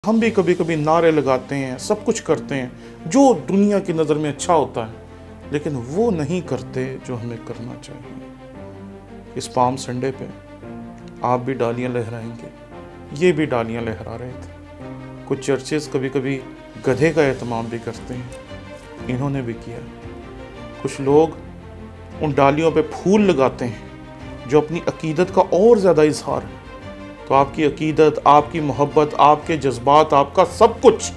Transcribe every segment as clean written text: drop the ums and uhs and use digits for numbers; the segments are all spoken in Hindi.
हम भी कभी कभी नारे लगाते हैं, सब कुछ करते हैं जो दुनिया की नज़र में अच्छा होता है, लेकिन वो नहीं करते जो हमें करना चाहिए। इस पाम संडे पे आप भी डालियां लहराएंगे, ये भी डालियां लहरा रहे थे। कुछ चर्चेस कभी कभी गधे का एहतमाम भी करते हैं, इन्होंने भी किया। कुछ लोग उन डालियों पे फूल लगाते हैं जो अपनी अकीदत का और ज़्यादा इजहार है। तो आपकी अकीदत, आपकी मोहब्बत, आपके जज्बात, आपका सब कुछ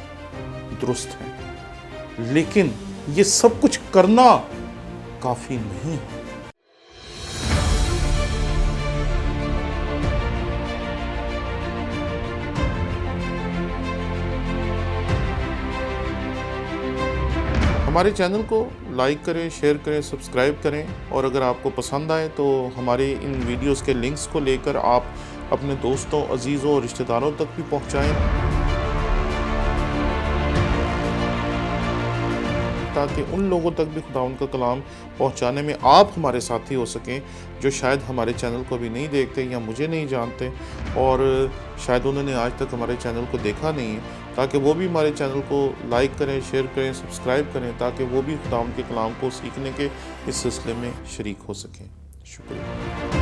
दुरुस्त है, लेकिन ये सब कुछ करना काफ़ी नहीं है। हमारे चैनल को लाइक करें, शेयर करें, सब्सक्राइब करें, और अगर आपको पसंद आए तो हमारे इन वीडियोस के लिंक्स को लेकर आप अपने दोस्तों, अजीज़ों और रिश्तेदारों तक भी पहुंचाएं, ताकि उन लोगों तक भी खुदा उनका कलाम पहुंचाने में आप हमारे साथी हो सकें जो शायद हमारे चैनल को भी नहीं देखते या मुझे नहीं जानते, और शायद उन्होंने आज तक हमारे चैनल को देखा नहीं है, ताकि वो भी हमारे चैनल को लाइक करें, शेयर करें, सब्सक्राइब करें, ताकि वो भी खुदा उनके कलाम को सीखने के इस सिलसिले में शरीक हो सकें। शुक्रिया।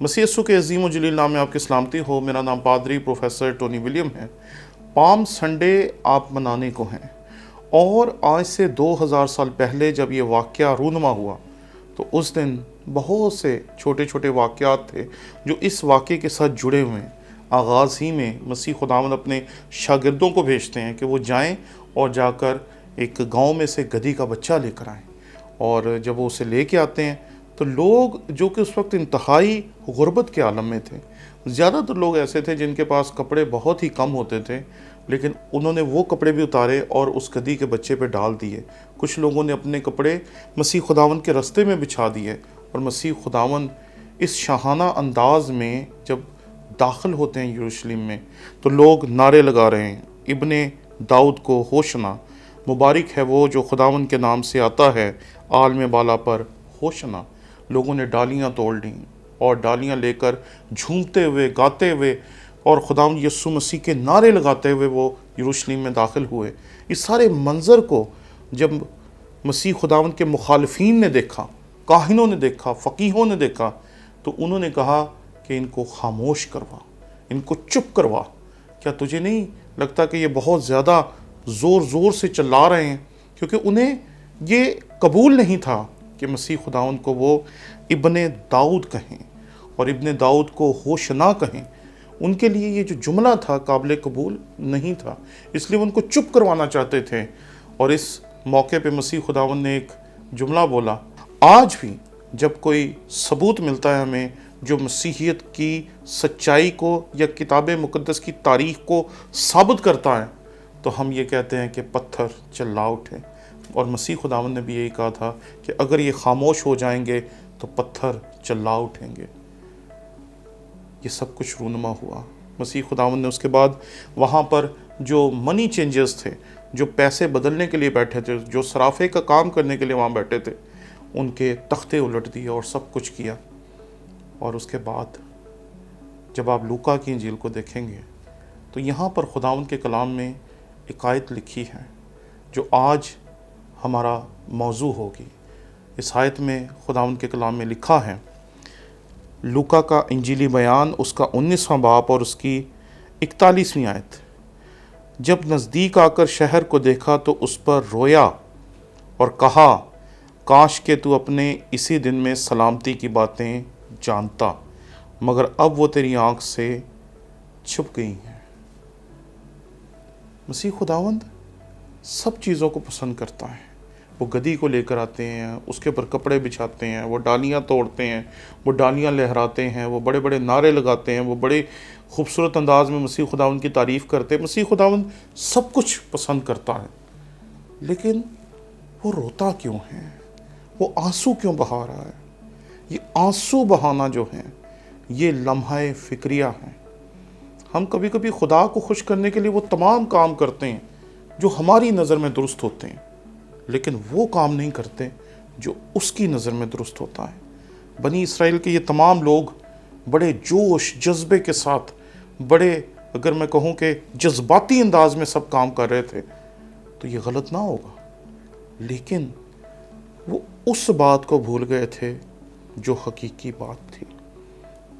मसीह यीशु के अजीम और जलील नाम में आपकी सलामती हो। मेरा नाम पादरी प्रोफेसर टोनी विलियम है। पाम संडे आप मनाने को हैं, और आज से 2000 साल पहले जब ये वाक़या रूनुमा हुआ तो उस दिन बहुत से छोटे छोटे वाक़यात थे जो इस वाक़े के साथ जुड़े हुए हैं। आगाज़ ही में मसीह खुदावंद अपने शागिर्दों को भेजते हैं कि वो जाएं और जाकर एक गांव में से गधी का बच्चा लेकर आएँ, और जब वो उसे लेके आते हैं तो लोग जो कि उस वक्त इंतहाई गुर्बत के आलम में थे, ज़्यादातर लोग ऐसे थे जिनके पास कपड़े बहुत ही कम होते थे, लेकिन उन्होंने वो कपड़े भी उतारे और उस गधी के बच्चे पे डाल दिए। कुछ लोगों ने अपने कपड़े मसीह खुदावंद के रास्ते में बिछा दिए, और मसीह खुदावंद इस शाहाना अंदाज में जब दाखिल होते हैं यरूशलेम में तो लोग नारे लगा रहे हैं, इब्ने दाऊद को होशना, मुबारक है वो जो खुदावंद के नाम से आता है, आलम बाला पर होशना। लोगों ने डालियां तोड़ लीं और डालियां लेकर झूमते हुए, गाते हुए और खुदावंद यीशु मसीह के नारे लगाते हुए वो यरूशलेम में दाखिल हुए। इस सारे मंज़र को जब मसीह खुदावंद के मुखालिफीन ने देखा, काहिनों ने देखा, फ़कीहों ने देखा, तो उन्होंने कहा कि इनको खामोश करवा, इनको चुप करवा। क्या तुझे नहीं लगता कि ये बहुत ज़्यादा ज़ोर ज़ोर से चिल्ला रहे हैं? क्योंकि उन्हें ये कबूल नहीं था कि मसीह खुदावंद को वो इब्ने दाऊद कहें और इब्ने दाऊद को होशना कहें। उनके लिए ये जो जुमला था काबिल कबूल नहीं था, इसलिए वो उनको चुप करवाना चाहते थे। और इस मौके पे मसीह खुदावंद ने एक जुमला बोला। आज भी जब कोई सबूत मिलता है हमें जो मसीहियत की सच्चाई को या किताब मुक़द्दस की तारीख को साबित करता है, तो हम ये कहते हैं कि पत्थर चिल्ला उठे। और मसीह खुदावंद ने भी यही कहा था कि अगर ये खामोश हो जाएंगे तो पत्थर चिल्ला उठेंगे। ये सब कुछ रूनुमा हुआ। मसीह खुदावंद ने उसके बाद वहाँ पर जो मनी चेंजर्स थे, जो पैसे बदलने के लिए बैठे थे, जो सराफे का काम करने के लिए वहाँ बैठे थे, उनके तख्ते उलट दिए और सब कुछ किया। और उसके बाद जब आप लूका की इंजील को देखेंगे तो यहाँ पर खुदावंद के कलाम में एक आयत लिखी है जो आज हमारा मौजू होगी। इस आयत में खुदावंद के कलाम में लिखा है, लूका का इंजीली बयान उसका 19वां बाब और उसकी 41वीं आयत। जब नज़दीक आकर शहर को देखा तो उस पर रोया और कहा, काश के तू अपने इसी दिन में सलामती की बातें जानता, मगर अब वो तेरी आँख से छुप गई हैं। मसीह खुदावंद सब चीज़ों को पसंद करता है। वो गधी को लेकर आते हैं, उसके ऊपर कपड़े बिछाते हैं, वो डालियाँ तोड़ते हैं, वो डालियाँ लहराते हैं, वो बड़े बड़े नारे लगाते हैं, वो बड़े खूबसूरत अंदाज में मसीह खुदावंद की तारीफ़ करते हैं। मसीह खुदावंद सब कुछ पसंद करता है, लेकिन वो रोता क्यों है? वो आंसू क्यों बहा रहा है? ये आंसू बहाना जो है ये लम्हा फ़िक्रिया है। हम कभी कभी खुदा को खुश करने के लिए वो तमाम काम करते हैं जो हमारी नज़र में दुरुस्त होते हैं, लेकिन वो काम नहीं करते जो उसकी नज़र में दुरुस्त होता है। बनी इसराइल के ये तमाम लोग बड़े जोश जज्बे के साथ, बड़े, अगर मैं कहूँ कि जज्बाती अंदाज में सब काम कर रहे थे, तो ये गलत ना होगा। लेकिन वो उस बात को भूल गए थे जो हकीकी बात थी,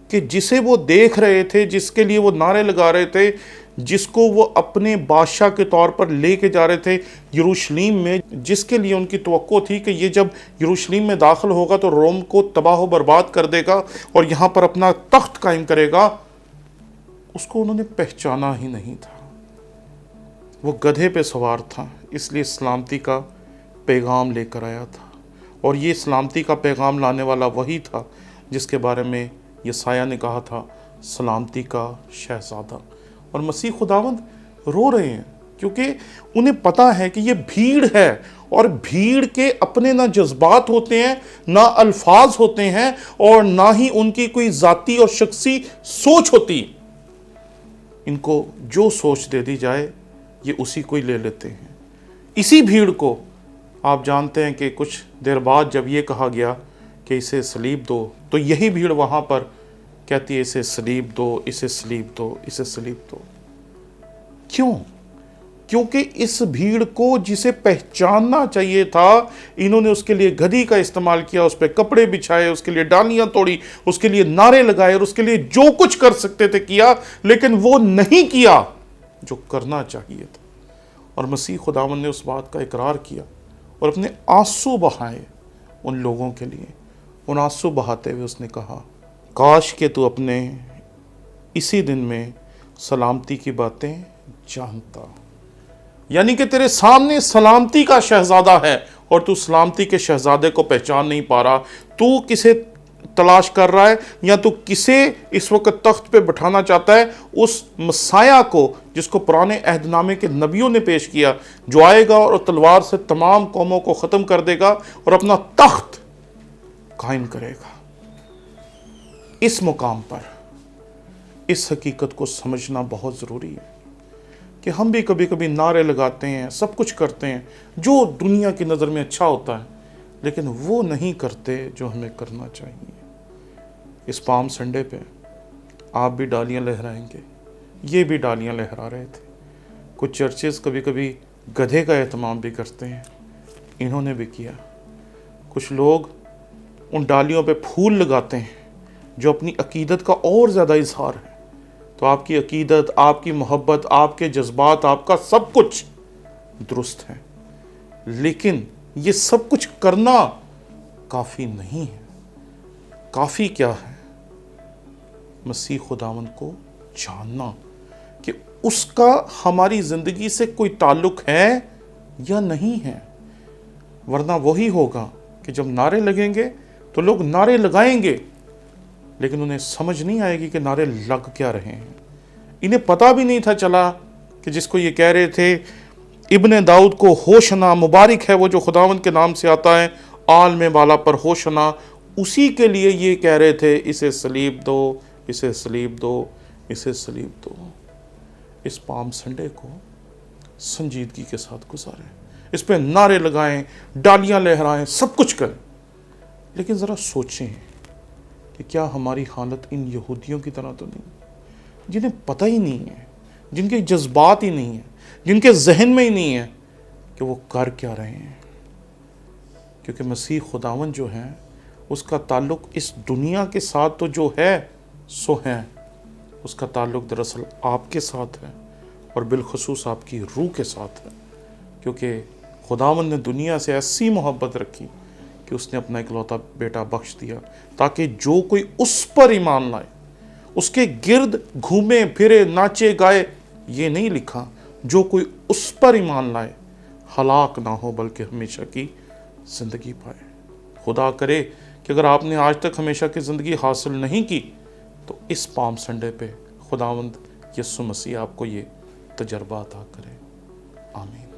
कि जिसे वो देख रहे थे, जिसके लिए वो नारे लगा रहे थे, जिसको वो अपने बादशाह के तौर पर लेके जा रहे थे यरूशलेम में, जिसके लिए उनकी तवक्को थी कि ये जब यरूशलेम में दाखिल होगा तो रोम को तबाह बर्बाद कर देगा और यहाँ पर अपना तख्त कायम करेगा, उसको उन्होंने पहचाना ही नहीं था। वो गधे पे सवार था, इसलिए सलामती का पैगाम लेकर आया था। और ये सलामती का पैगाम लाने वाला वही था जिसके बारे में यसाया ने कहा था, सलामती का शहजादा। और मसीह खुदावंद रो रहे हैं क्योंकि उन्हें पता है कि ये भीड़ है, और भीड़ के अपने ना जज्बात होते हैं, ना अल्फाज होते हैं, और ना ही उनकी कोई ज़ाती और शख्सी सोच होती। इनको जो सोच दे दी जाए ये उसी को ही ले लेते हैं। इसी भीड़ को आप जानते हैं कि कुछ देर बाद जब ये कहा गया कि इसे सलीब दो, तो यही भीड़ वहाँ पर कहती है इसे सलीब दो, इसे सलीब दो, इसे सलीब दो। क्यों? क्योंकि इस भीड़ को जिसे पहचानना चाहिए था, इन्होंने उसके लिए गधी का इस्तेमाल किया, उस पर कपड़े बिछाए, उसके लिए डालियां तोड़ी, उसके लिए नारे लगाए, और उसके लिए जो कुछ कर सकते थे किया, लेकिन वो नहीं किया जो करना चाहिए था। और मसीह खुदावंद ने उस बात का इकरार किया और अपने आंसू बहाए उन लोगों के लिए। उन आंसू बहाते हुए उसने कहा, काश के तू अपने इसी दिन में सलामती की बातें जानता। यानी कि तेरे सामने सलामती का शहजादा है और तू सलामती के शहजादे को पहचान नहीं पा रहा। तू किसे तलाश कर रहा है, या तू किसे इस वक्त तख्त पे बिठाना चाहता है? उस मसाया को जिसको पुराने अहदनामे के नबियों ने पेश किया, जो आएगा और तलवार से तमाम कौमों को ख़त्म कर देगा और अपना तख्त कायम करेगा। इस मुकाम पर इस हकीकत को समझना बहुत ज़रूरी है कि हम भी कभी कभी नारे लगाते हैं, सब कुछ करते हैं जो दुनिया की नज़र में अच्छा होता है, लेकिन वो नहीं करते जो हमें करना चाहिए। इस पाम संडे पे आप भी डालियां लहराएंगे, ये भी डालियां लहरा रहे थे। कुछ चर्चेस कभी कभी गधे का एहतमाम भी करते हैं, इन्होंने भी किया। कुछ लोग उन डालियों पे फूल लगाते हैं जो अपनी अकीदत का और ज़्यादा इजहार है। तो आपकी अकीदत, आपकी मोहब्बत, आपके जज्बात, आपका सब कुछ दुरुस्त है, लेकिन ये सब कुछ करना काफ़ी नहीं है। काफ़ी क्या है? मसीह खुदावंद को जानना कि उसका हमारी ज़िंदगी से कोई ताल्लुक़ है या नहीं है। वरना वही होगा कि जब नारे लगेंगे तो लोग नारे लगाएंगे, लेकिन उन्हें समझ नहीं आएगी कि नारे लग क्या रहे हैं। इन्हें पता भी नहीं था चला कि जिसको ये कह रहे थे इब्ने दाऊद को होशना, मुबारक है वो जो खुदावंद के नाम से आता है, आल में बाला पर होशना, उसी के लिए ये कह रहे थे इसे सलीब दो, इसे सलीब दो, इसे सलीब दो। इस पाम संडे को संजीदगी के साथ गुजारें, इस पे नारे लगाएं, डालियां लहराएं, सब कुछ करें, लेकिन ज़रा सोचें कि क्या हमारी हालत इन यहूदियों की तरह तो नहीं, जिन्हें पता ही नहीं है, जिनके जज्बात ही नहीं है, जिनके जहन में ही नहीं है कि वो कर क्या रहे हैं। क्योंकि मसीह खुदावंद जो है उसका ताल्लुक़ इस दुनिया के साथ तो जो है सो है, उसका ताल्लुक़ दरअसल आपके साथ है, और बिलखसूस आपकी रूह के साथ है। क्योंकि खुदावंद ने दुनिया से ऐसी मोहब्बत रखी कि उसने अपना इकलौता बेटा बख्श दिया, ताकि जो कोई उस पर ईमान लाए, उसके गिर्द घूमे फिरे, नाचे गाए, ये नहीं लिखा, जो कोई उस पर ईमान लाए हलाक ना हो बल्कि हमेशा की ज़िंदगी पाए। खुदा करे कि अगर आपने आज तक हमेशा की ज़िंदगी हासिल नहीं की, तो इस पाम संडे पे खुदावंद यीशु मसीह आपको ये तजर्बा अता करे। आमीन।